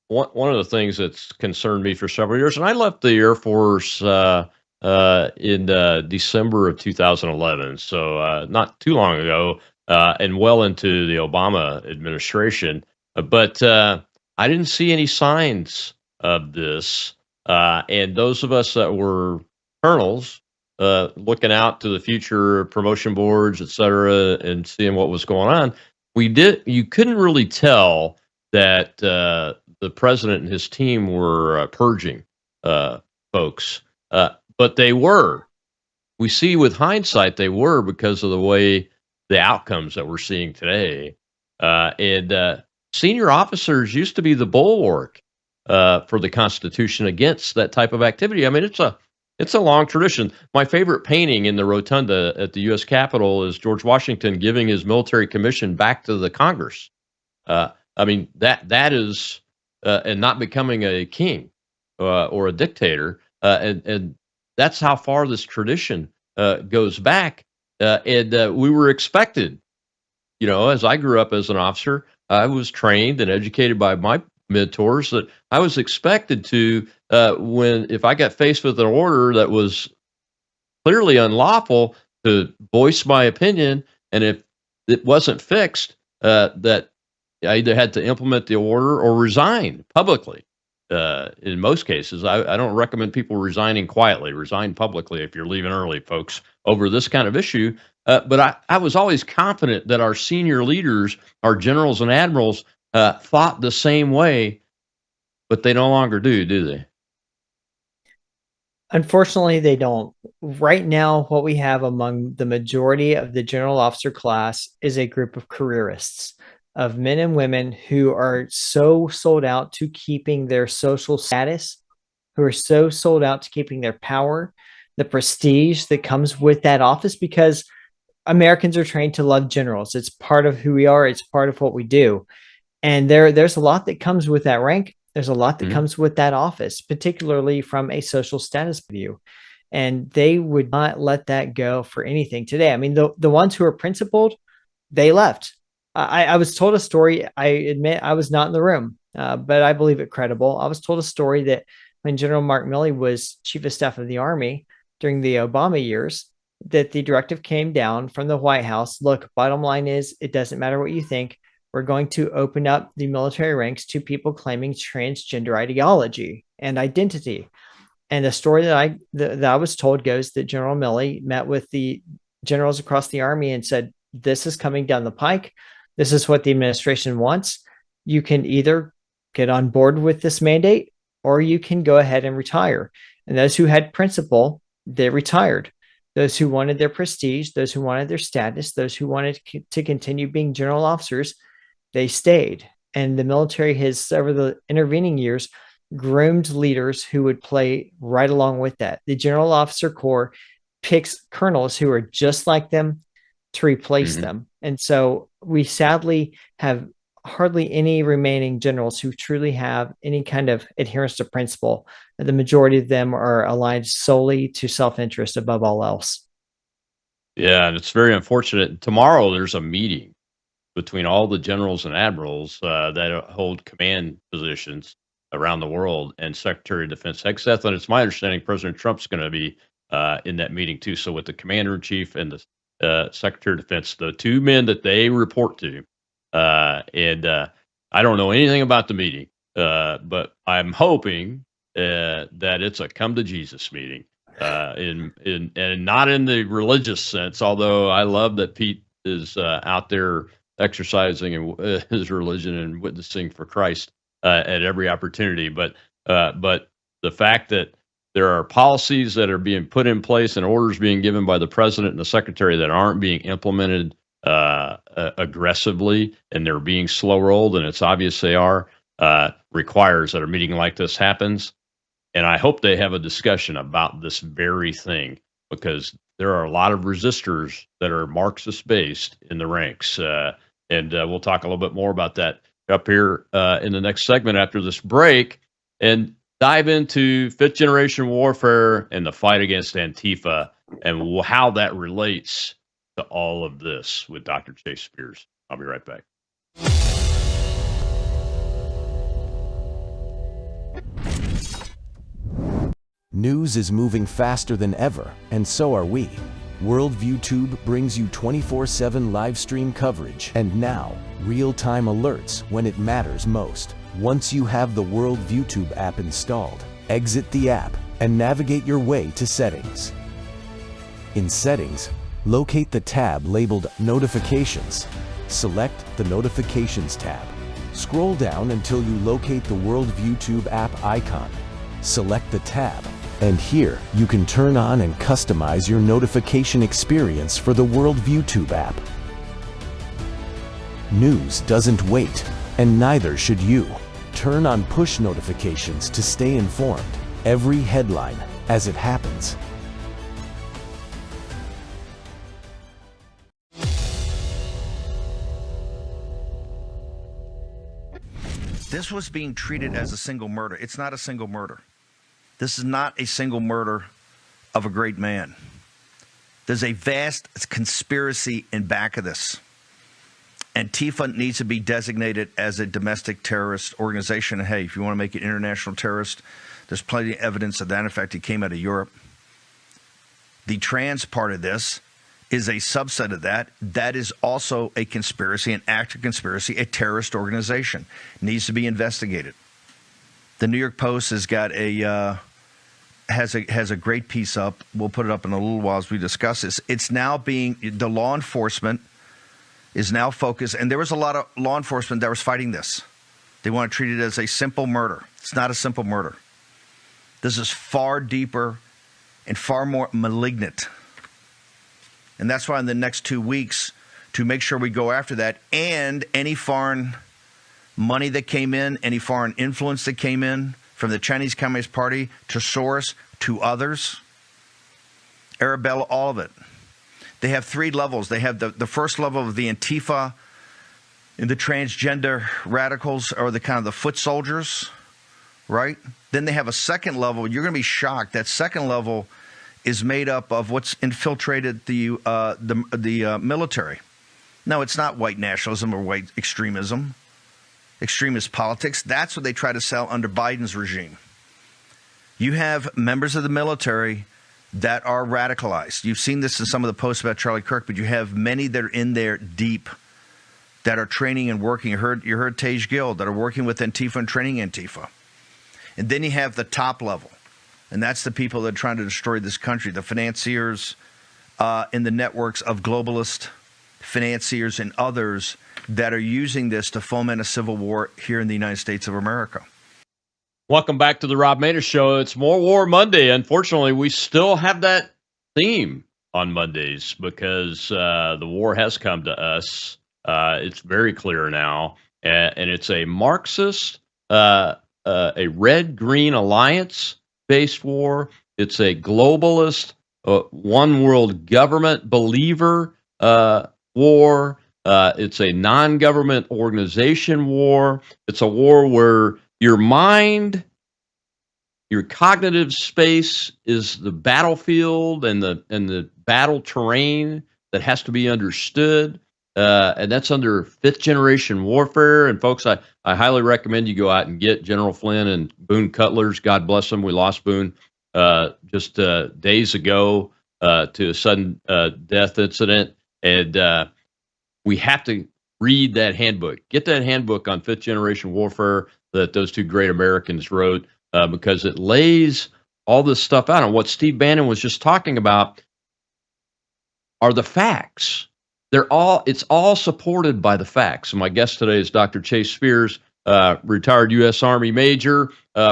One of the things that's concerned me for several years, and I left the Air Force in December of 2011, so not too long ago, and well into the Obama administration. But I didn't see any signs of this, and those of us that were colonels, looking out to the future promotion boards, et cetera, and seeing what was going on, you couldn't really tell that the president and his team were purging folks, but they were. We see with hindsight they were, because of the way the outcomes that we're seeing today. And senior officers used to be the bulwark for the Constitution against that type of activity. I mean, it's a long tradition. My favorite painting in the rotunda at the U.S. Capitol is George Washington giving his military commission back to the Congress. I mean, that is, and not becoming a king or a dictator, and that's how far this tradition goes back. And we were expected, as I grew up as an officer, I was trained and educated by my mentors that I was expected to, if I got faced with an order that was clearly unlawful, to voice my opinion, and if it wasn't fixed, that I either had to implement the order or resign publicly. In most cases, I don't recommend people resigning quietly. Resign publicly if you're leaving early, folks, over this kind of issue. But I was always confident that our senior leaders, our generals and admirals, thought the same way, but they no longer do they? Unfortunately, they don't. Right now, what we have among the majority of the general officer class is a group of careerists, of men and women who are so sold out to keeping their social status, who are so sold out to keeping their power, the prestige that comes with that office, because Americans are trained to love generals. It's part of who we are. It's part of what we do. And there's a lot that comes with that rank. There's a lot that comes with that office, particularly from a social status view. And they would not let that go for anything today. I mean, the ones who are principled, they left. I was told a story. I admit I was not in the room, but I believe it credible. I was told a story that when General Mark Milley was Chief of Staff of the Army during the Obama years, that the directive came down from the White House. Look, bottom line is, it doesn't matter what you think. We're going to open up the military ranks to people claiming transgender ideology and identity. And the story that I was told goes that General Milley met with the generals across the Army and said, this is coming down the pike. This is what the administration wants. You can either get on board with this mandate, or you can go ahead and retire. And those who had principle, they retired. Those who wanted their prestige, those who wanted their status, those who wanted to continue being general officers, they stayed. And the military has, over the intervening years, groomed leaders who would play right along with that. The General Officer Corps picks colonels who are just like them to replace them. And so we sadly have hardly any remaining generals who truly have any kind of adherence to principle. The majority of them are aligned solely to self-interest above all else. Yeah, and it's very unfortunate. Tomorrow there's a meeting between all the generals and admirals that hold command positions around the world and Secretary of Defense Hegseth. And it's my understanding President Trump's going to be in that meeting too. So with the Commander-in-Chief and the Secretary of Defense, the two men that they report to, and I don't know anything about the meeting, but I'm hoping that it's a come to Jesus meeting, and not in the religious sense. Although I love that Pete is out there exercising his religion and witnessing for Christ at every opportunity. But But the fact that there are policies that are being put in place and orders being given by the president and the secretary that aren't being implemented aggressively, and they're being slow rolled, and it's obvious they are, requires that a meeting like this happens. And I hope they have a discussion about this very thing, because there are a lot of resistors that are Marxist based in the ranks. And we'll talk a little bit more about that up here in the next segment after this break, and dive into fifth generation warfare and the fight against Antifa and how that relates to all of this with Dr. Chase Spears. I'll be right back. News is moving faster than ever, and so are we. Worldview Tube brings you 24/7 live stream coverage and now real-time alerts when it matters most. Once you have the Worldview Tube app installed, exit the app and navigate your way to Settings. In Settings, locate the tab labeled Notifications. Select the Notifications tab. Scroll down until you locate the Worldview Tube app icon. Select the tab, and here you can turn on and customize your notification experience for the Worldview Tube app. News doesn't wait, and neither should you. Turn on push notifications to stay informed. Every headline as it happens. This was being treated as a single murder. It's not a single murder. This is not a single murder of a great man. There's a vast conspiracy in back of this. Antifa needs to be designated as a domestic terrorist organization. And hey, if you want to make it international terrorist, there's plenty of evidence of that. In fact, it came out of Europe. The trans part of this is a subset of that. That is also a conspiracy, an active conspiracy, a terrorist organization. Needs to be investigated. The New York Post has got a has a great piece up. We'll put it up in a little while as we discuss this. It's now being, the law enforcement is now focused, and there was a lot of law enforcement that was fighting this. They want to treat it as a simple murder. It's not a simple murder. This is far deeper and far more malignant. And that's why in the next 2 weeks, to make sure we go after that, and any foreign money that came in, any foreign influence that came in from the Chinese Communist Party to Soros to others, Arabella, all of it. They have 3 levels. They have the first level of the Antifa and the transgender radicals, or the kind of the foot soldiers, right? Then they have a second level. You're going to be shocked. That second level is made up of what's infiltrated the military. No, it's not white nationalism or white extremism, extremist politics. That's what they try to sell under Biden's regime. You have members of the military that are radicalized. You've seen this in some of the posts about Charlie Kirk, but you have many that are in there deep, that are training and working. You heard Tage Gill, that are working with Antifa and training Antifa. And then you have the top level, and that's the people that are trying to destroy this country, the financiers in the networks of globalist financiers and others that are using this to foment a civil war here in the United States of America. Welcome back to the Rob Maness Show. It's More War Monday. Unfortunately, we still have that theme on Mondays because the war has come to us. It's very clear now. And it's a Marxist, a red-green alliance-based war. It's a globalist, one world government believer war. It's a non-government organization war. It's a war where your mind, your cognitive space is the battlefield and the battle terrain that has to be understood. And that's under fifth generation warfare. And folks, I highly recommend you go out and get General Flynn and Boone Cutler's. God bless them. We lost Boone just days ago to a sudden death incident. And we have to read that handbook. Get that handbook on fifth generation warfare that those two great Americans wrote, because it lays all this stuff out. And what Steve Bannon was just talking about are the facts. It's all supported by the facts. So my guest today is Dr. Chase Spears, retired U.S. Army major,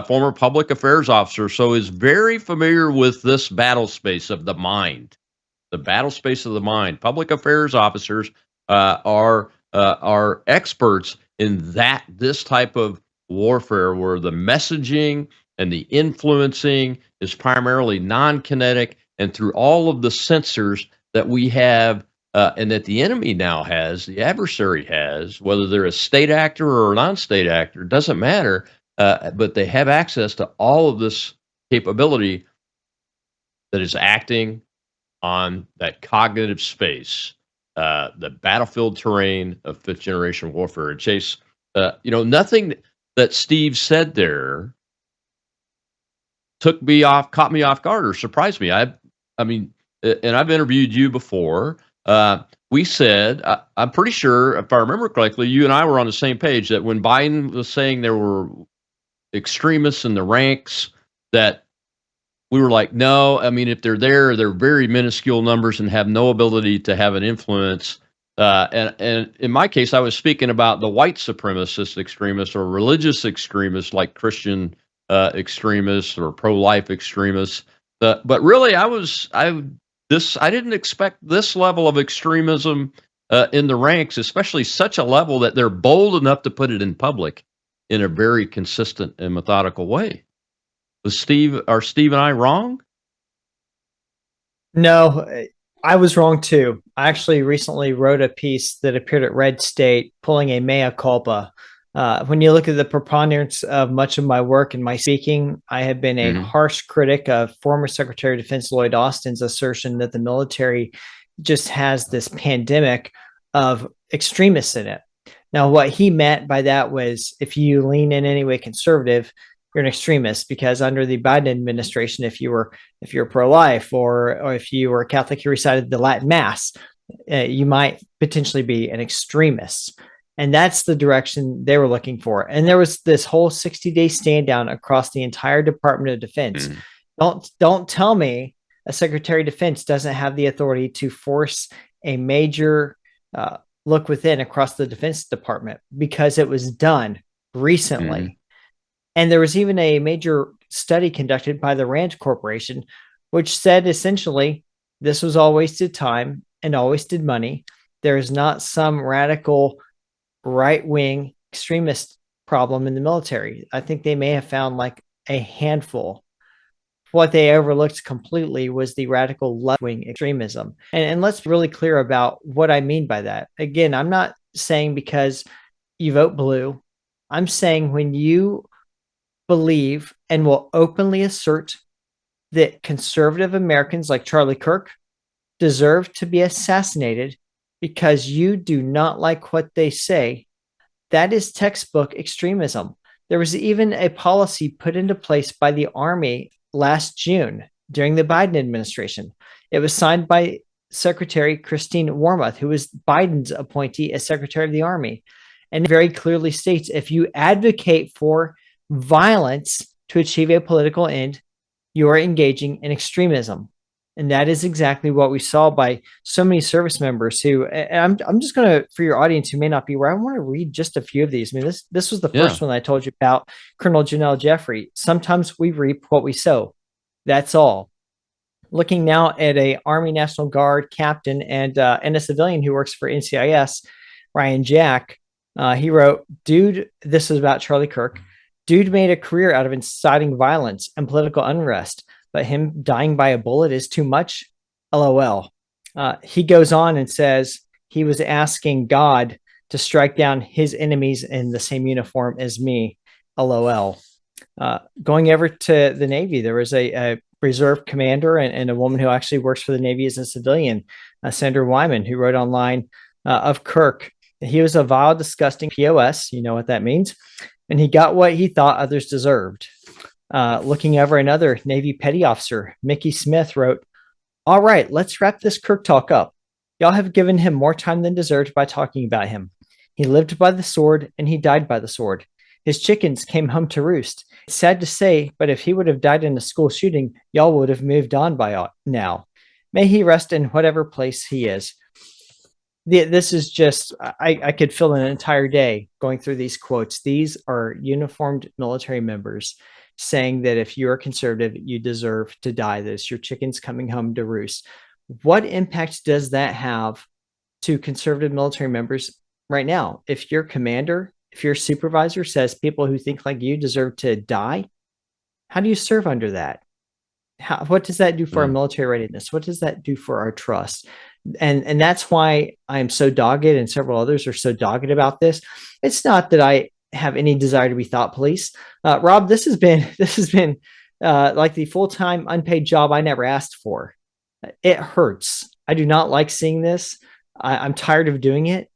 former public affairs officer, so is very familiar with this battle space of the mind. The battle space of the mind. Public affairs officers are experts in this type of warfare, where the messaging and the influencing is primarily non-kinetic and through all of the sensors that we have and that the enemy now has, the adversary has, whether they're a state actor or a non-state actor, doesn't matter, but they have access to all of this capability that is acting on that cognitive space, the battlefield terrain of fifth generation warfare. And Chase, nothing that Steve said there caught me off guard or surprised me. I mean, and I've interviewed you before. We said, I'm pretty sure, if I remember correctly, you and I were on the same page that when Biden was saying there were extremists in the ranks, that we were like, no, I mean, if they're there, they're very minuscule numbers and have no ability to have an influence. And in my case, I was speaking about the white supremacist extremists or religious extremists like Christian extremists or pro-life extremists. But really, I didn't expect this level of extremism in the ranks, especially such a level that they're bold enough to put it in public in a very consistent and methodical way. Are Steve and I wrong? No, I was wrong too. I actually recently wrote a piece that appeared at Red State, pulling a mea culpa. When you look at the preponderance of much of my work and my speaking, I have been a harsh critic of former Secretary of Defense Lloyd Austin's assertion that the military just has this pandemic of extremists in it. Now, what he meant by that was, if you lean in any way conservative, you're an extremist, because under the Biden administration, if you're pro-life or if you were a Catholic who recited the Latin Mass, you might potentially be an extremist. And that's the direction they were looking for. And there was this whole 60-day stand down across the entire Department of Defense. Don't tell me a Secretary of Defense doesn't have the authority to force a major look within across the Defense Department, because it was done recently. And there was even a major study conducted by the Rand Corporation, which said essentially this was all wasted time and all wasted money. There is not some radical right-wing extremist problem in the military. I think they may have found like a handful. What they overlooked completely was the radical left-wing extremism. And let's be really clear about what I mean by that. Again, I'm not saying because you vote blue. I'm saying when you believe and will openly assert that conservative Americans like Charlie Kirk deserve to be assassinated because you do not like what they say, that is textbook extremism. There was even a policy put into place by the Army last June during the Biden administration. It was signed by Secretary Christine Wormuth, who was Biden's appointee as Secretary of the Army. And it very clearly states, if you advocate for violence to achieve a political end, you are engaging in extremism. And that is exactly what we saw by so many service members who, and I'm just going to, for your audience who may not be aware, I want to read just a few of these. I mean, this was the first one I told you about, Colonel Janelle Jeffrey. Sometimes we reap what we sow. That's all. Looking now at a Army National Guard captain and a civilian who works for NCIS, Ryan Jack, he wrote, dude, this is about Charlie Kirk. Dude made a career out of inciting violence and political unrest, but him dying by a bullet is too much. LOL. He goes on and says he was asking God to strike down his enemies in the same uniform as me. LOL. Going over to the Navy, there was a reserve commander and a woman who actually works for the Navy as a civilian, Sandra Wyman, who wrote online of Kirk. He was a vile, disgusting POS. You know what that means. And he got what he thought others deserved. Looking over, another Navy petty officer, Mickey Smith, wrote, all right, let's wrap this Kirk talk up. Y'all have given him more time than deserved by talking about him. He lived by the sword and he died by the sword. His chickens came home to roost. It's sad to say, but if he would have died in a school shooting, y'all would have moved on by now. May he rest in whatever place he is. This is just, I could fill an entire day going through these quotes. These are uniformed military members saying that if you're a conservative, you deserve to die. That it's your chickens coming home to roost. What impact does that have to conservative military members right now? If your commander, if your supervisor says people who think like you deserve to die, how do you serve under that? What does that do for our military readiness? What does that do for our trust? And that's why I'm so dogged, and several others are so dogged about this. It's not that I have any desire to be thought police. Rob, this has been like the full-time unpaid job I never asked for. It hurts. I do not like seeing this. I'm tired of doing it.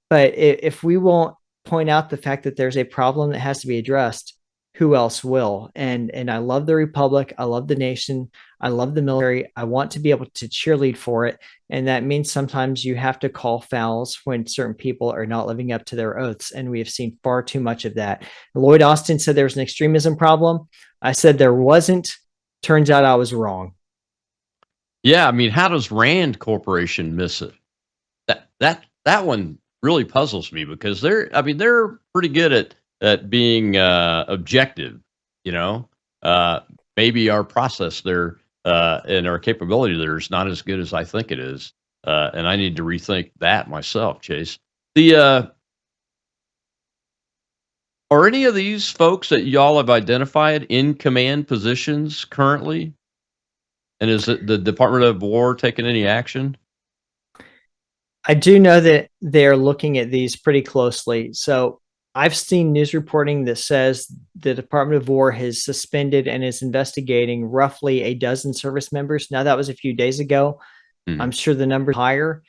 But if we won't point out the fact that there's a problem that has to be addressed, who else will? And I love the Republic. I love the nation. I love the military. I want to be able to cheerlead for it. And that means sometimes you have to call fouls when certain people are not living up to their oaths. And we have seen far too much of that. Lloyd Austin said there was an extremism problem. I said there wasn't. Turns out I was wrong. Yeah, I mean, how does Rand Corporation miss it? That one really puzzles me, because they're pretty good at being objective, you know. Maybe our process there and our capability there is not as good as I think it is, and I need to rethink that myself. Chase, are any of these folks that y'all have identified in command positions currently? And is it the Department of War taking any action? I do know that they're looking at these pretty closely. So I've seen news reporting that says the Department of War has suspended and is investigating roughly a dozen service members. Now, that was a few days ago. I'm sure the number is higher.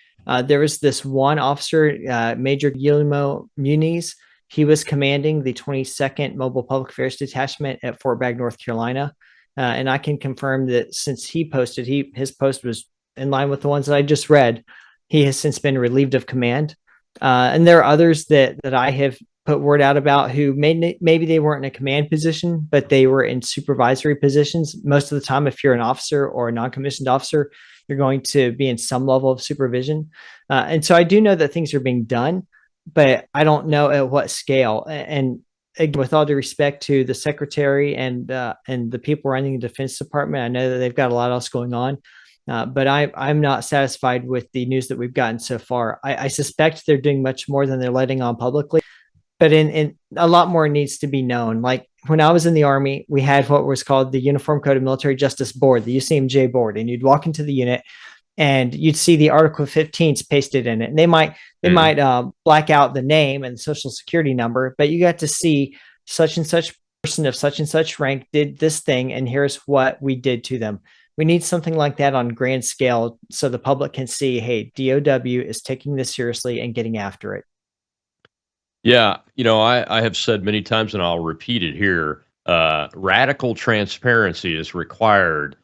There was this one officer, Major Guillermo Muniz. He was commanding the 22nd Mobile Public Affairs Detachment at Fort Bragg, North Carolina. And I can confirm that since he posted, his post was in line with the ones that I just read. He has since been relieved of command. And there are others that I have put word out about who maybe they weren't in a command position, but they were in supervisory positions. Most of the time, if you're an officer or a non-commissioned officer, you're going to be in some level of supervision. And so I do know that things are being done, but I don't know at what scale. And again, with all due respect to the secretary and the people running the Defense Department, I know that they've got a lot else going on. But I'm not satisfied with the news that we've gotten so far. I suspect they're doing much more than they're letting on publicly, but in a lot more needs to be known. Like when I was in the Army, we had what was called the Uniform Code of Military Justice Board, the UCMJ board, and you'd walk into the unit and you'd see the Article 15s pasted in it. And they might black out the name and the social security number, but you got to see such and such person of such and such rank did this thing, and here's what we did to them. We need something like that on grand scale so the public can see, hey, DOW is taking this seriously and getting after it. Yeah, I have said many times, and I'll repeat it here, radical transparency is required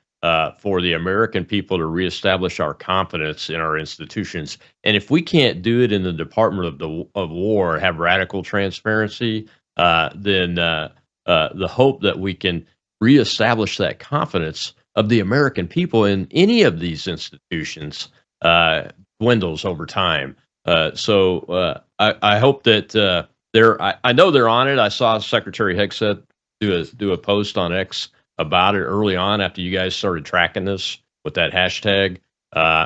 for the American people to reestablish our confidence in our institutions. And if we can't do it in the Department of War, have radical transparency, then the hope that we can reestablish that confidence of the American people in any of these institutions dwindles over time. So I hope that I know they're on it. I saw Secretary Hegseth do a post on X about it early on after you guys started tracking this with that hashtag.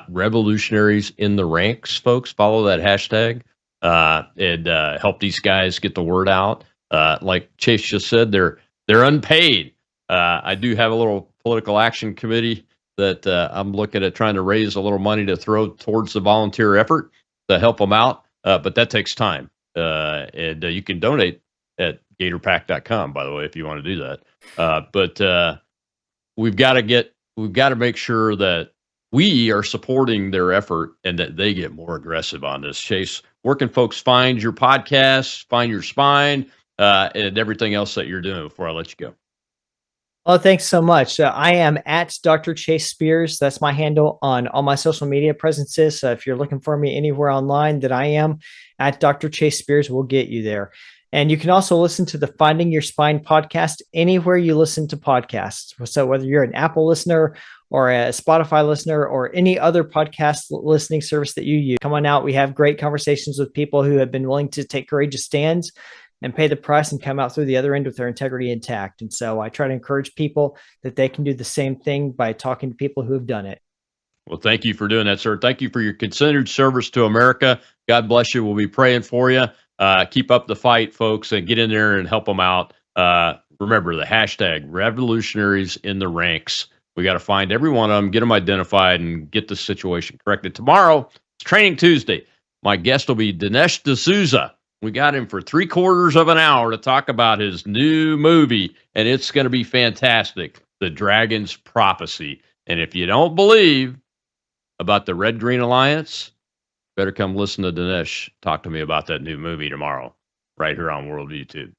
Revolutionaries in the ranks, folks, follow that hashtag and help these guys get the word out. Like Chase just said, they're unpaid. I do have a little political action committee that I'm looking at trying to raise a little money to throw towards the volunteer effort to help them out. But that takes time. And you can donate at gatorpack.com, by the way, if you want to do that. But we've got to make sure that we are supporting their effort and that they get more aggressive on this. Chase, where can folks find your podcast, find your spine, and everything else that you're doing before I let you go? Well, thanks so much. I am at Dr. Chase Spears. That's my handle on all my social media presences. If you're looking for me anywhere online that I am, at Dr. Chase Spears, we'll get you there. And you can also listen to the Finding Your Spine podcast anywhere you listen to podcasts. So whether you're an Apple listener or a Spotify listener or any other podcast listening service that you use. Come on out. We have great conversations with people who have been willing to take courageous stands and pay the price and come out through the other end with their integrity intact. And so I try to encourage people that they can do the same thing by talking to people who have done it. Well, thank you for doing that, sir. Thank you for your considered service to America. God bless you. We'll be praying for you. Keep up the fight, folks, and get in there and help them out. Remember the hashtag revolutionaries in the ranks. We got to find every one of them, get them identified, and get the situation corrected. Tomorrow, it's Training Tuesday. My guest will be Dinesh D'Souza. We got him for 3/4 of an hour to talk about his new movie, and it's going to be fantastic, The Dragon's Prophecy. And if you don't believe about the Red-Green Alliance, better come listen to Dinesh talk to me about that new movie tomorrow, right here on World YouTube.